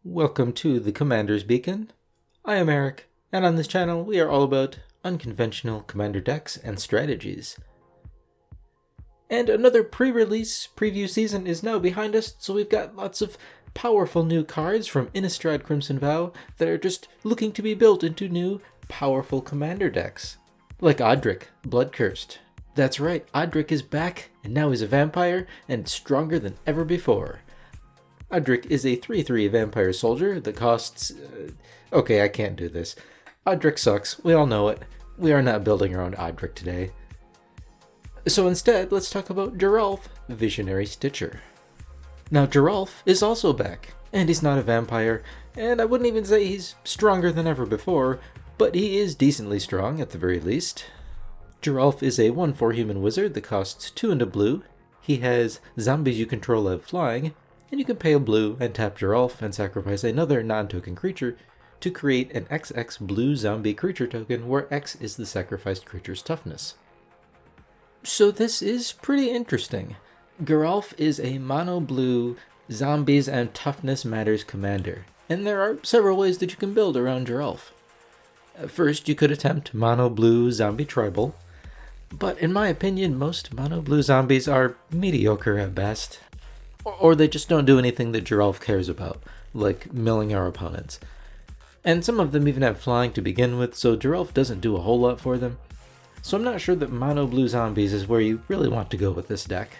Welcome to the Commander's Beacon. I am Eric, and on this channel we are all about unconventional commander decks and strategies. And another pre-release preview season is now behind us, so we've got lots of powerful new cards from Innistrad Crimson Vow that are just looking to be built into new, powerful commander decks. Like Odric, Bloodcursed. That's right, Odric is back, and now he's a vampire, and stronger than ever before. Odric is a 3/3 vampire soldier that costs... okay, I can't do this. Odric sucks, we all know it. We are not building around Odric today. So instead, let's talk about Geralf, Visionary Stitcher. Now Geralf is also back, and he's not a vampire, and I wouldn't even say he's stronger than ever before, but he is decently strong at the very least. Geralf is a 1/4 human wizard that costs 2 and a blue. He has zombies you control have flying, and you can pay a blue and tap Geralf and sacrifice another non-token creature to create an XX blue zombie creature token where X is the sacrificed creature's toughness. So this is pretty interesting. Geralf is a mono-blue zombies and toughness matters commander, and there are several ways that you can build around Geralf. First, you could attempt mono-blue zombie tribal, but in my opinion most mono-blue zombies are mediocre at best. Or they just don't do anything that Geralf cares about, like milling our opponents. And some of them even have flying to begin with, so Geralf doesn't do a whole lot for them. So I'm not sure that mono blue zombies is where you really want to go with this deck.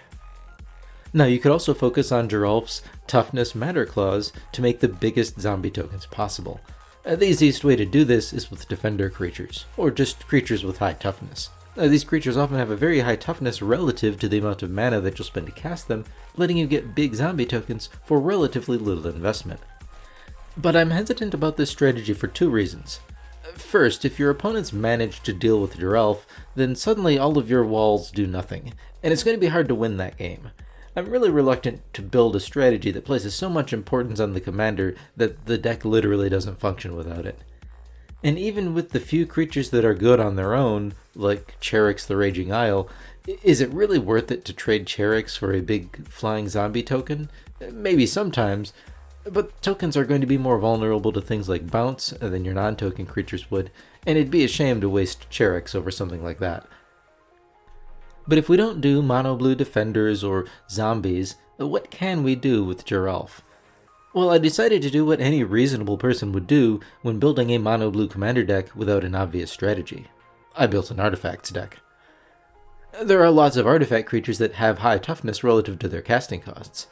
Now you could also focus on Geralf's toughness matter clause to make the biggest zombie tokens possible. The easiest way to do this is with defender creatures, or just creatures with high toughness. These creatures often have a very high toughness relative to the amount of mana that you'll spend to cast them, letting you get big zombie tokens for relatively little investment. But I'm hesitant about this strategy for two reasons. First, if your opponents manage to deal with Geralf, then suddenly all of your walls do nothing, and it's going to be hard to win that game. I'm really reluctant to build a strategy that places so much importance on the commander that the deck literally doesn't function without it. And even with the few creatures that are good on their own, like Cherix the Raging Isle, is it really worth it to trade Cherix for a big flying zombie token? Maybe sometimes, but tokens are going to be more vulnerable to things like bounce than your non-token creatures would, and it'd be a shame to waste Cherix over something like that. But if we don't do mono-blue defenders or zombies, what can we do with Geralf? Well, I decided to do what any reasonable person would do when building a mono-blue commander deck without an obvious strategy. I built an artifacts deck. There are lots of artifact creatures that have high toughness relative to their casting costs.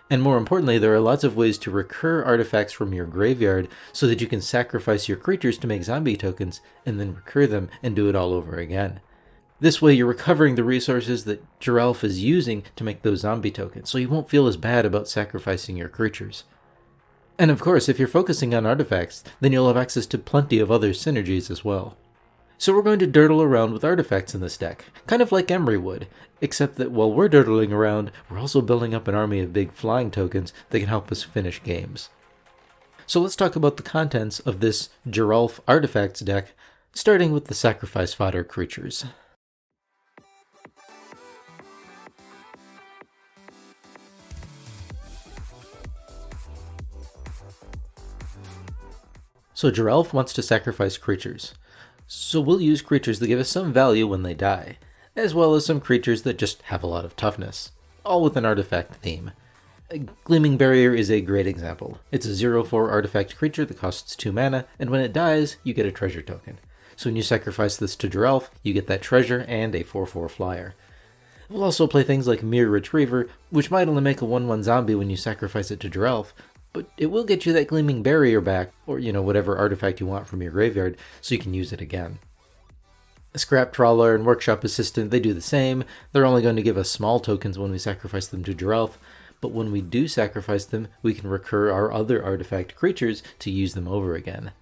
And more importantly, there are lots of ways to recur artifacts from your graveyard so that you can sacrifice your creatures to make zombie tokens and then recur them and do it all over again. This way you're recovering the resources that Geralf is using to make those zombie tokens, so you won't feel as bad about sacrificing your creatures. And of course, if you're focusing on artifacts, then you'll have access to plenty of other synergies as well. So we're going to dirtle around with artifacts in this deck, kind of like Emery would, except that while we're dirtling around, we're also building up an army of big flying tokens that can help us finish games. So let's talk about the contents of this Geralf artifacts deck, starting with the sacrifice fodder creatures. So Geralf wants to sacrifice creatures. So we'll use creatures that give us some value when they die, as well as some creatures that just have a lot of toughness, all with an artifact theme. Gleaming Barrier is a great example. It's a 0/4 artifact creature that costs 2 mana, and when it dies, you get a treasure token. So when you sacrifice this to Geralf, you get that treasure and a 4/4 flyer. We'll also play things like Mirror Retriever, which might only make a 1/1 zombie when you sacrifice it to Geralf, but it will get you that Gleaming Barrier back, or whatever artifact you want from your graveyard, so you can use it again. Scrap Trawler and Workshop Assistant, they do the same. They're only going to give us small tokens when we sacrifice them to Geralf, but when we do sacrifice them, we can recur our other artifact creatures to use them over again.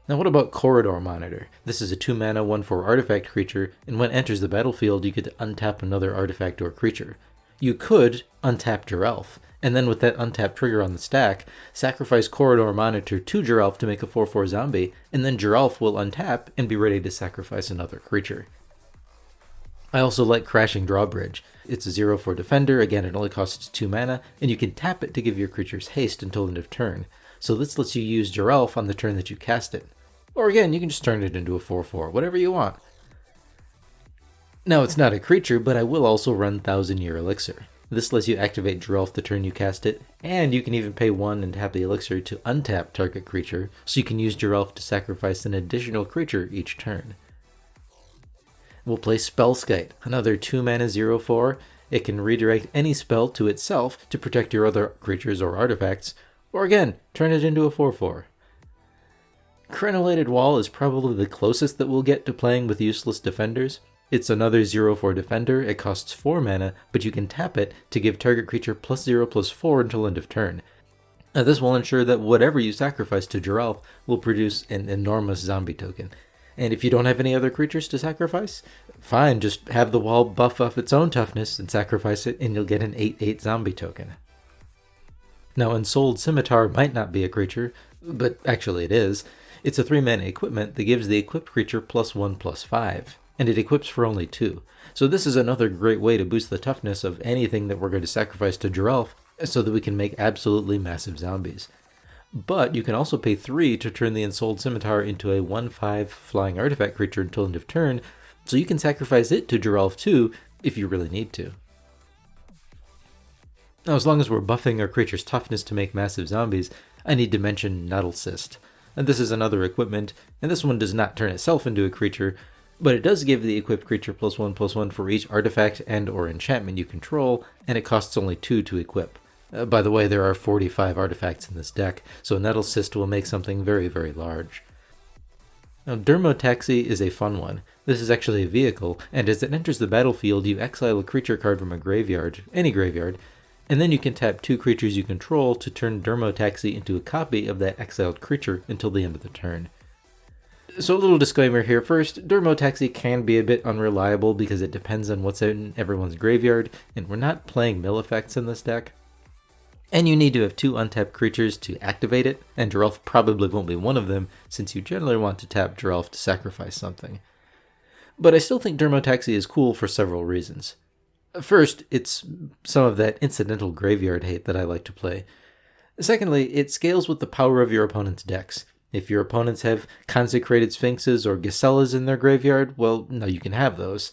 Now what about Corridor Monitor? This is a 2 mana 1/4 artifact creature, and when it enters the battlefield you get to untap another artifact or creature. You could untap Geralf, and then with that untap trigger on the stack, sacrifice Corridor Monitor to Geralf to make a 4/4 zombie, and then Geralf will untap and be ready to sacrifice another creature. I also like Crashing Drawbridge. It's a 0/4 defender, again it only costs 2 mana, and you can tap it to give your creatures haste until end of turn. So this lets you use Geralf on the turn that you cast it. Or again, you can just turn it into a 4/4, whatever you want. Now it's not a creature, but I will also run 1000-Year Elixir. This lets you activate Geralf the turn you cast it, and you can even pay 1 and tap the Elixir to untap target creature, so you can use Geralf to sacrifice an additional creature each turn. We'll play Spellskite, another 2 mana 0/4. It can redirect any spell to itself to protect your other creatures or artifacts, or again, turn it into a 4/4. Crenellated Wall is probably the closest that we'll get to playing with useless defenders. It's another 0/4 defender, it costs 4 mana, but you can tap it to give target creature +0/+4 until end of turn. Now this will ensure that whatever you sacrifice to Geralf will produce an enormous zombie token. And if you don't have any other creatures to sacrifice, fine, just have the wall buff up its own toughness and sacrifice it and you'll get an 8/8 zombie token. Now Ensouled Scimitar might not be a creature, but actually it is. It's a 3 mana equipment that gives the equipped creature +1/+5, and it equips for only 2. So this is another great way to boost the toughness of anything that we're going to sacrifice to Geralf so that we can make absolutely massive zombies. But you can also pay 3 to turn the Ensouled Scimitar into a 1/5 flying artifact creature until end of turn, so you can sacrifice it to Geralf too if you really need to. Now as long as we're buffing our creature's toughness to make massive zombies, I need to mention Nuddle Cyst. And this is another equipment, and this one does not turn itself into a creature, but it does give the equipped creature +1/+1 for each artifact and or enchantment you control, and it costs only 2 to equip. By the way, there are 45 artifacts in this deck, so Nuddle Cyst will make something very, very large. Now, Dermotaxi is a fun one. This is actually a vehicle, and as it enters the battlefield, you exile a creature card from a graveyard, any graveyard, and then you can tap 2 creatures you control to turn Dermotaxi into a copy of that exiled creature until the end of the turn. So a little disclaimer here first, Dermotaxi can be a bit unreliable because it depends on what's in everyone's graveyard, and we're not playing mill effects in this deck. And you need to have 2 untapped creatures to activate it, and Geralf probably won't be one of them, since you generally want to tap Geralf to sacrifice something. But I still think Dermotaxi is cool for several reasons. First, it's some of that incidental graveyard hate that I like to play. Secondly, it scales with the power of your opponent's decks. If your opponents have Consecrated Sphinxes or Gisellas in their graveyard, well, no, you can have those.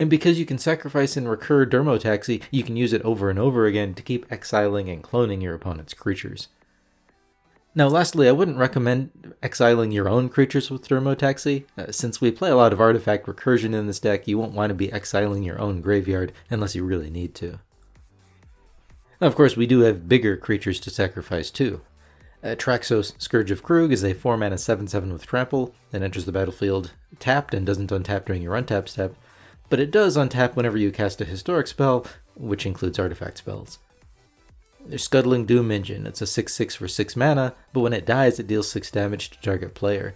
And because you can sacrifice and recur Dermotaxi, you can use it over and over again to keep exiling and cloning your opponent's creatures. Now lastly, I wouldn't recommend exiling your own creatures with Dermotaxi. Since we play a lot of artifact recursion in this deck, you won't want to be exiling your own graveyard unless you really need to. Now of course we do have bigger creatures to sacrifice too. Traxos Scourge of Krug is a 4 mana 7/7 with trample that enters the battlefield tapped and doesn't untap during your untap step. But it does untap whenever you cast a historic spell, which includes artifact spells. There's Scuttling Doom Engine. It's a 6/6 for 6 mana, but when it dies it deals 6 damage to target player.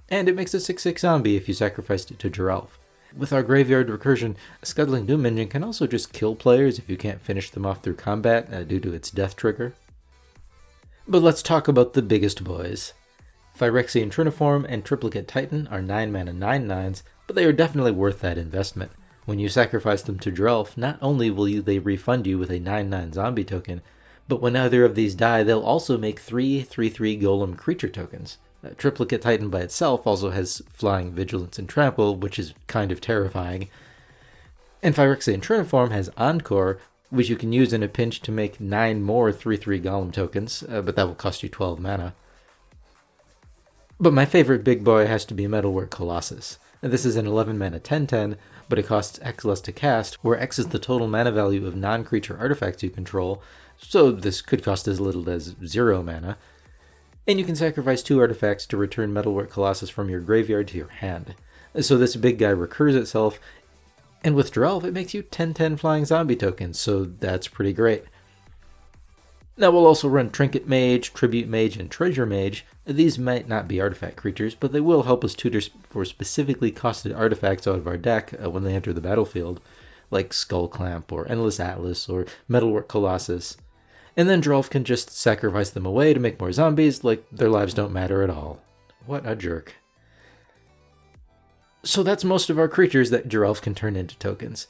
And it makes a 6/6 zombie if you sacrificed it to Geralf. With our graveyard recursion, Scuttling Doom Engine can also just kill players if you can't finish them off through combat due to its death trigger. But let's talk about the biggest boys. Phyrexian Triniform and Triplicate Titan are 9 mana 9/9s, but they are definitely worth that investment. When you sacrifice them to Geralf, not only will they refund you with a 9/9 zombie token, but when either of these die, they'll also make 3 3/3 golem creature tokens. Triplicate Titan by itself also has Flying, Vigilance, and Trample, which is kind of terrifying. And Phyrexian Triniform has Encore, which you can use in a pinch to make 9 more 3/3 golem tokens, but that will cost you 12 mana. But my favorite big boy has to be Metalwork Colossus. And this is an 11 mana 10/10, but it costs X less to cast, where X is the total mana value of non-creature artifacts you control, so this could cost as little as 0 mana. And you can sacrifice 2 artifacts to return Metalwork Colossus from your graveyard to your hand. So this big guy recurs itself, and with Geralf it makes you 10/10 flying zombie tokens, so that's pretty great. Now we'll also run Trinket Mage, Tribute Mage, and Treasure Mage. These might not be artifact creatures, but they will help us tutor for specifically costed artifacts out of our deck when they enter the battlefield, like Skull Clamp, or Endless Atlas, or Metalwork Colossus. And then Geralf can just sacrifice them away to make more zombies, like their lives don't matter at all. What a jerk. So that's most of our creatures that Geralf can turn into tokens.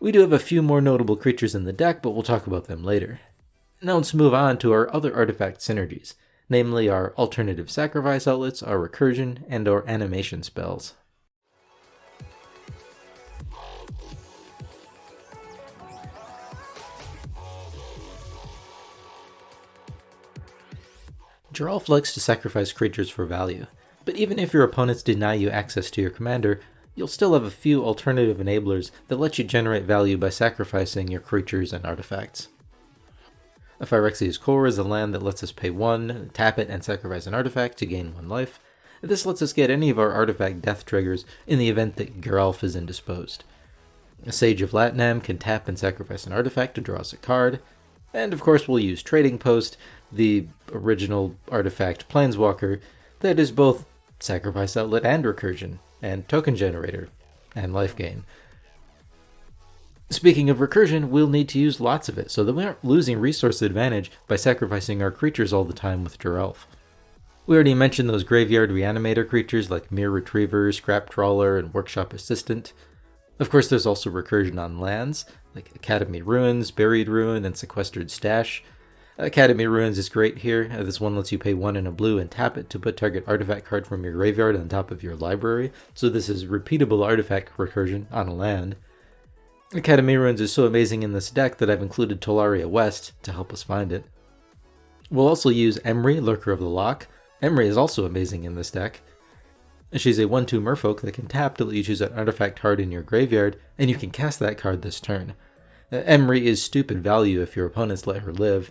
We do have a few more notable creatures in the deck, but we'll talk about them later. Now let's move on to our other artifact synergies, namely our alternative sacrifice outlets, our recursion, and our animation spells. Geralf likes to sacrifice creatures for value, but even if your opponents deny you access to your commander, you'll still have a few alternative enablers that let you generate value by sacrificing your creatures and artifacts. A Phyrexian's Core is a land that lets us pay 1, tap it, and sacrifice an artifact to gain 1 life. This lets us get any of our artifact death triggers in the event that Geralf is indisposed. A Sage of Latnam can tap and sacrifice an artifact to draw us a card. And of course we'll use Trading Post, the original artifact planeswalker that is both sacrifice outlet and recursion, and token generator, and life gain. Speaking of recursion, we'll need to use lots of it so that we aren't losing resource advantage by sacrificing our creatures all the time with Geralf. We already mentioned those graveyard reanimator creatures like Mirror Retriever, Scrap Trawler, and Workshop Assistant. Of course there's also recursion on lands, like Academy Ruins, Buried Ruin, and Sequestered Stash. Academy Ruins is great here. This one lets you pay 1 and a blue and tap it to put target artifact card from your graveyard on top of your library, so this is repeatable artifact recursion on a land. Academy Ruins is so amazing in this deck that I've included Tolaria West to help us find it. We'll also use Emry, Lurker of the Loch. Emry is also amazing in this deck. She's a 1/2 merfolk that can tap to let you choose an artifact card in your graveyard, and you can cast that card this turn. Emry is stupid value if your opponents let her live.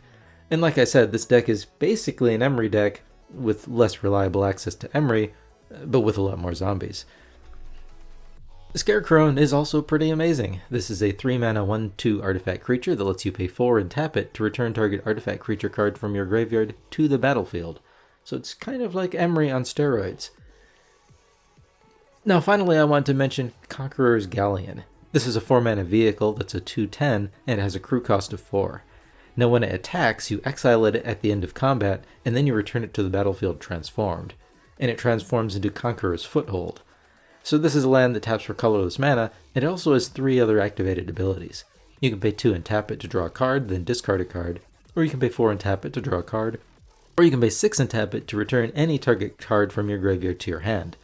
And like I said, this deck is basically an Emry deck with less reliable access to Emry, but with a lot more zombies. Scarecrow is also pretty amazing. This is a 3-mana 1/2 artifact creature that lets you pay 4 and tap it to return target artifact creature card from your graveyard to the battlefield. So it's kind of like Emry on steroids. Now finally I want to mention Conqueror's Galleon. This is a 4-mana vehicle that's a 2/10 and it has a crew cost of 4. Now when it attacks, you exile it at the end of combat, and then you return it to the battlefield transformed. And it transforms into Conqueror's Foothold. So this is a land that taps for colorless mana, and it also has 3 other activated abilities. You can pay 2 and tap it to draw a card, then discard a card, or you can pay 4 and tap it to draw a card, or you can pay 6 and tap it to return any target card from your graveyard to your hand.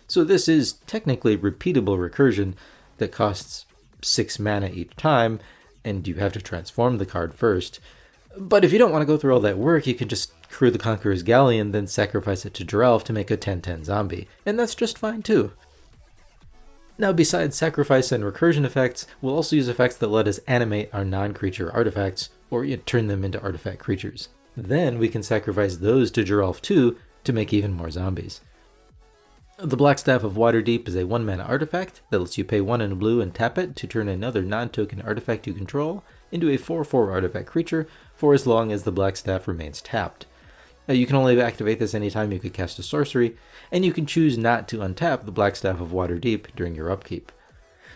So this is technically repeatable recursion that costs 6 mana each time, and you have to transform the card first. But if you don't want to go through all that work, you can just crew the Conqueror's Galleon, then sacrifice it to Geralf to make a 10/10 zombie, and that's just fine too. Now besides sacrifice and recursion effects, we'll also use effects that let us animate our non-creature artifacts, or turn them into artifact creatures. Then we can sacrifice those to Geralf too to make even more zombies. The Black Staff of Waterdeep is a 1-mana artifact that lets you pay 1 and a blue and tap it to turn another non-token artifact you control into a 4/4 artifact creature for as long as the Black Staff remains tapped. You can only activate this anytime you could cast a sorcery, and you can choose not to untap the Black Staff of Waterdeep during your upkeep.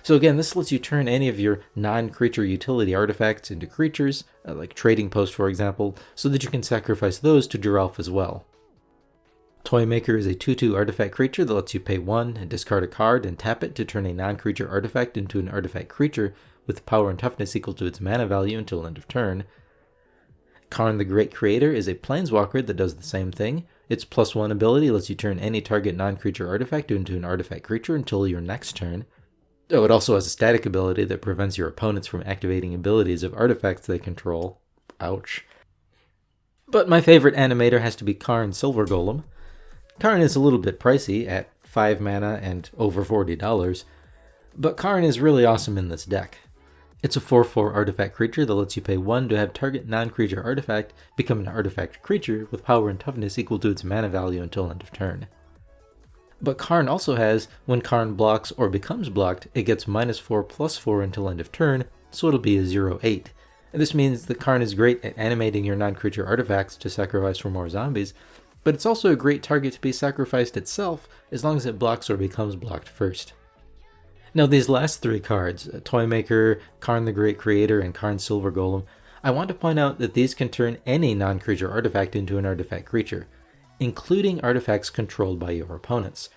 So again, this lets you turn any of your non-creature utility artifacts into creatures, like Trading Post for example, so that you can sacrifice those to Geralf as well. Toymaker is a 2/2 artifact creature that lets you pay 1 and discard a card and tap it to turn a non-creature artifact into an artifact creature with power and toughness equal to its mana value until end of turn. Karn the Great Creator is a planeswalker that does the same thing. Its +1 ability lets you turn any target non-creature artifact into an artifact creature until your next turn. Oh, it also has a static ability that prevents your opponents from activating abilities of artifacts they control. Ouch. But my favorite animator has to be Karn Silver Golem. Karn is a little bit pricey at 5 mana and over $40, but Karn is really awesome in this deck. It's a 4/4 artifact creature that lets you pay 1 to have target non-creature artifact become an artifact creature with power and toughness equal to its mana value until end of turn. But Karn also has, when Karn blocks or becomes blocked, it gets -4/+4 until end of turn, so it'll be a 0/8. And this means that Karn is great at animating your non-creature artifacts to sacrifice for more zombies, but it's also a great target to be sacrificed itself as long as it blocks or becomes blocked first. Now these last 3 cards, Toymaker, Karn the Great Creator, and Karn Silver Golem, I want to point out that these can turn any non-creature artifact into an artifact creature, including artifacts controlled by your opponents.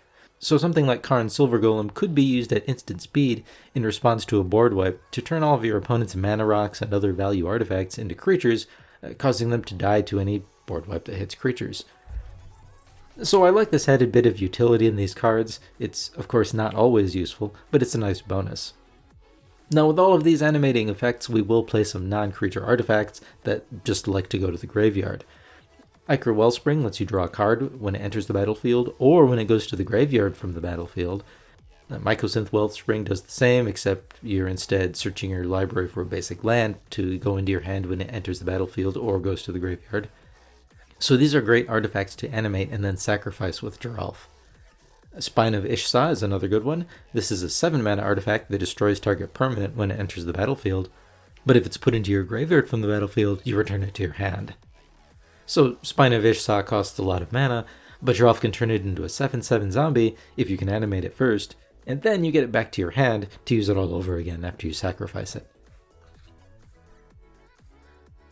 So something like Karn Silver Golem could be used at instant speed in response to a board wipe to turn all of your opponent's mana rocks and other value artifacts into creatures, causing them to die to any board wipe that hits creatures. So I like this added bit of utility in these cards. It's of course not always useful, but it's a nice bonus. Now with all of these animating effects, we will play some non-creature artifacts that just like to go to the graveyard. Ichor Wellspring lets you draw a card when it enters the battlefield, or when it goes to the graveyard from the battlefield. Mycosynth Wellspring does the same, except you're instead searching your library for a basic land to go into your hand when it enters the battlefield or goes to the graveyard. So these are great artifacts to animate and then sacrifice with Geralf. Spine of Ishsa is another good one. This is a 7-mana artifact that destroys target permanent when it enters the battlefield, but if it's put into your graveyard from the battlefield, you return it to your hand. So Spine of Ishsa costs a lot of mana, but Geralf can turn it into a 7/7 zombie if you can animate it first, and then you get it back to your hand to use it all over again after you sacrifice it.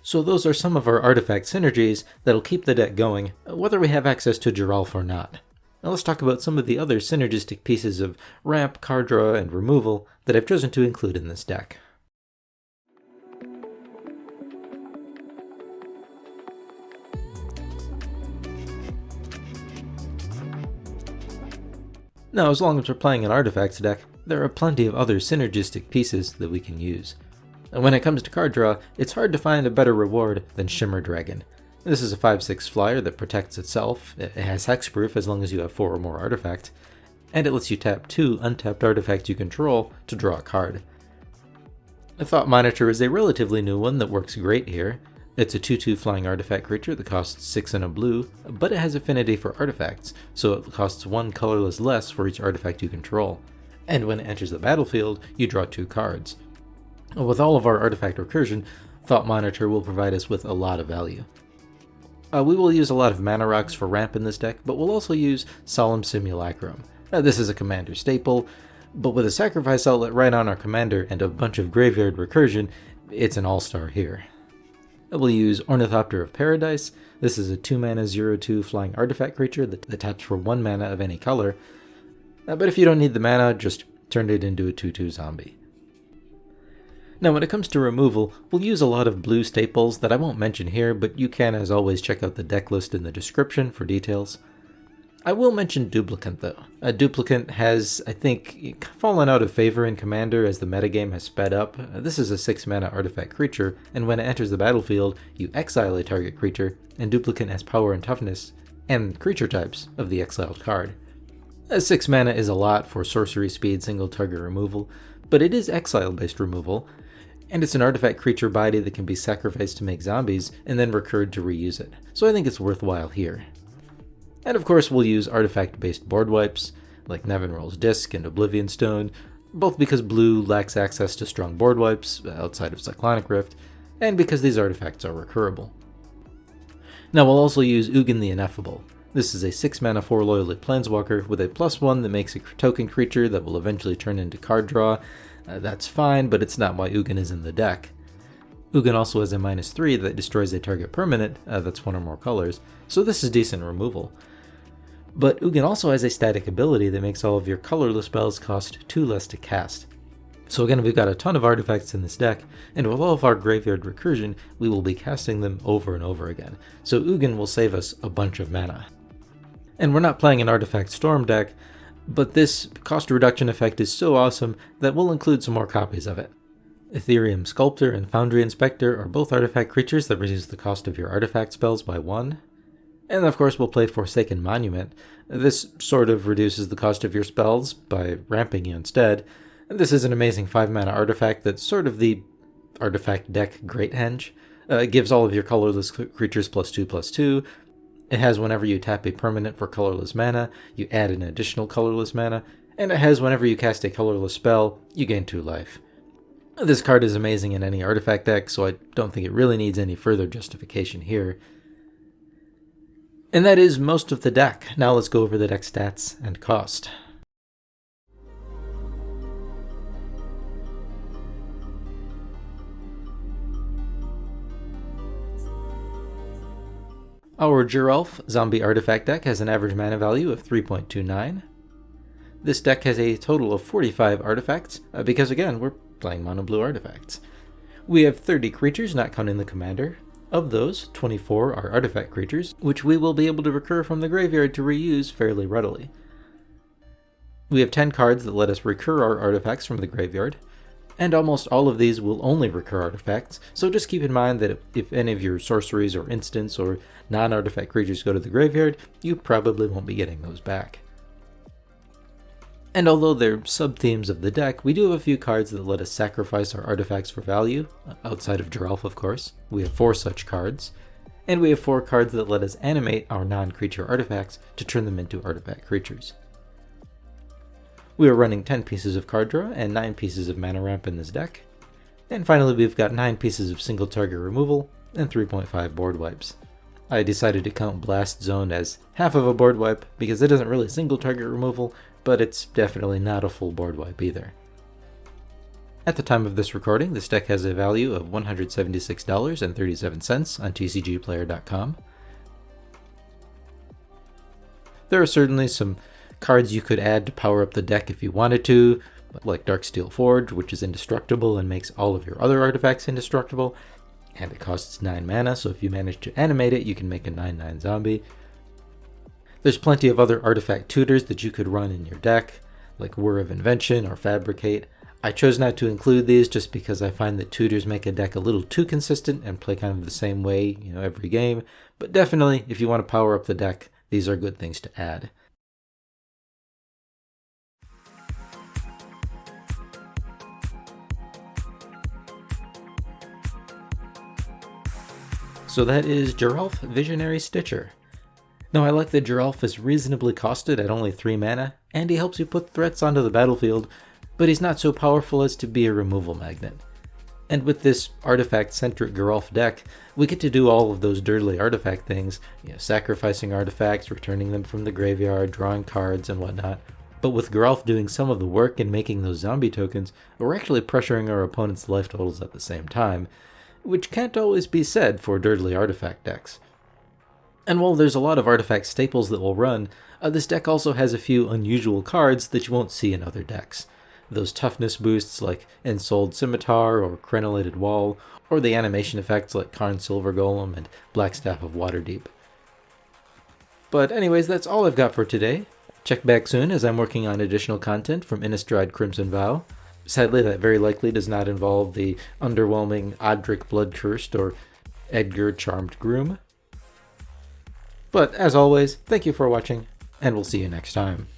So those are some of our artifact synergies that'll keep the deck going, whether we have access to Geralf or not. Now let's talk about some of the other synergistic pieces of ramp, card draw, and removal that I've chosen to include in this deck. Now, as long as we're playing an artifacts deck, there are plenty of other synergistic pieces that we can use. And when it comes to card draw, it's hard to find a better reward than Shimmer Dragon. This is a 5/6 flyer that protects itself, it has hexproof as long as you have 4 or more artifacts, and it lets you tap 2 untapped artifacts you control to draw a card. The Thought Monitor is a relatively new one that works great here. It's a 2/2 flying artifact creature that costs 6 and a blue, but it has affinity for artifacts, so it costs 1 colorless less for each artifact you control. And when it enters the battlefield, you draw 2 cards. With all of our artifact recursion, Thought Monitor will provide us with a lot of value. We will use a lot of mana rocks for ramp in this deck, but we'll also use Solemn Simulacrum. This is a commander staple, but with a sacrifice outlet right on our commander and a bunch of graveyard recursion, it's an all-star here. We'll use Ornithopter of Paradise. This is a 2-mana 0/2 flying artifact creature that taps for 1 mana of any color. But if you don't need the mana, just turn it into a 2/2 zombie. Now when it comes to removal, we'll use a lot of blue staples that I won't mention here, but you can as always check out the deck list in the description for details. I will mention Duplicant though. Duplicant has, I think, fallen out of favor in Commander as the metagame has sped up. This is a 6-mana artifact creature, and when it enters the battlefield, you exile a target creature, and Duplicant has power and toughness, and creature types of the exiled card. 6 mana is a lot for sorcery speed single target removal, but it is exile-based removal, and it's an artifact creature body that can be sacrificed to make zombies, and then recurred to reuse it, so I think it's worthwhile here. And of course we'll use artifact-based board wipes, like Nevinrol's Disc and Oblivion Stone, both because blue lacks access to strong board wipes outside of Cyclonic Rift, and because these artifacts are recurable. Now we'll also use Ugin the Ineffable. This is a 6-mana 4 loyalty planeswalker with a +1 that makes a token creature that will eventually turn into card draw. That's fine, but it's not why Ugin is in the deck. Ugin also has a -3 that destroys a target permanent that's 1 or more colors, so this is decent removal. But Ugin also has a static ability that makes all of your colorless spells cost 2 less to cast. So again, we've got a ton of artifacts in this deck, and with all of our graveyard recursion, we will be casting them over and over again, so Ugin will save us a bunch of mana. And we're not playing an artifact storm deck, but this cost reduction effect is so awesome that we'll include some more copies of it. Ethereum Sculptor and Foundry Inspector are both artifact creatures that reduce the cost of your artifact spells by 1. And of course we'll play Forsaken Monument. This sort of reduces the cost of your spells by ramping you instead. And this is an amazing 5-mana artifact that's sort of the artifact deck Great Henge. It gives all of your colorless creatures +2/+2. It has whenever you tap a permanent for colorless mana, you add an additional colorless mana, and it has whenever you cast a colorless spell, you gain 2 life. This card is amazing in any artifact deck, so I don't think it really needs any further justification here. And that is most of the deck. Now let's go over the deck stats and cost. Our Geralf Zombie Artifact deck has an average mana value of 3.29. This deck has a total of 45 artifacts, because again, we're playing mono blue artifacts. We have 30 creatures, not counting the commander. Of those, 24 are artifact creatures, which we will be able to recur from the graveyard to reuse fairly readily. We have 10 cards that let us recur our artifacts from the graveyard, and almost all of these will only recur artifacts, so just keep in mind that if any of your sorceries or instants or non-artifact creatures go to the graveyard, you probably won't be getting those back. And although they're sub-themes of the deck, we do have a few cards that let us sacrifice our artifacts for value, outside of Geralf of course. We have 4 such cards, and we have 4 cards that let us animate our non-creature artifacts to turn them into artifact creatures. We are running 10 pieces of card draw and 9 pieces of mana ramp in this deck. And finally we've got 9 pieces of single target removal and 3.5 board wipes. I decided to count Blast Zone as half of a board wipe because it isn't really single target removal, but it's definitely not a full board wipe either. At the time of this recording, this deck has a value of $176.37 on tcgplayer.com. There are certainly some cards you could add to power up the deck if you wanted to, like Darksteel Forge, which is indestructible and makes all of your other artifacts indestructible, and it costs 9 mana, so if you manage to animate it, you can make a 9/9 zombie. There's plenty of other artifact tutors that you could run in your deck, like Whir of Invention or Fabricate. I chose not to include these just because I find that tutors make a deck a little too consistent and play kind of the same way, every game, but definitely, if you want to power up the deck, these are good things to add. So that is Geralf, Visionary Stitcher. Now I like that Geralf is reasonably costed at only 3 mana, and he helps you put threats onto the battlefield, but he's not so powerful as to be a removal magnet. And with this artifact-centric Geralf deck, we get to do all of those dirtly artifact things, sacrificing artifacts, returning them from the graveyard, drawing cards, and whatnot. But with Geralf doing some of the work and making those zombie tokens, we're actually pressuring our opponent's life totals at the same time, which can't always be said for dirtly artifact decks. And while there's a lot of artifact staples that will run, this deck also has a few unusual cards that you won't see in other decks. Those toughness boosts like Ensouled Scimitar or Crenellated Wall, or the animation effects like Karn Silver Golem and Blackstaff of Waterdeep. But anyways, that's all I've got for today. Check back soon as I'm working on additional content from Innistrad Crimson Vow. Sadly, that very likely does not involve the underwhelming Odric Bloodcursed or Edgar Charmed Groom. But as always, thank you for watching, and we'll see you next time.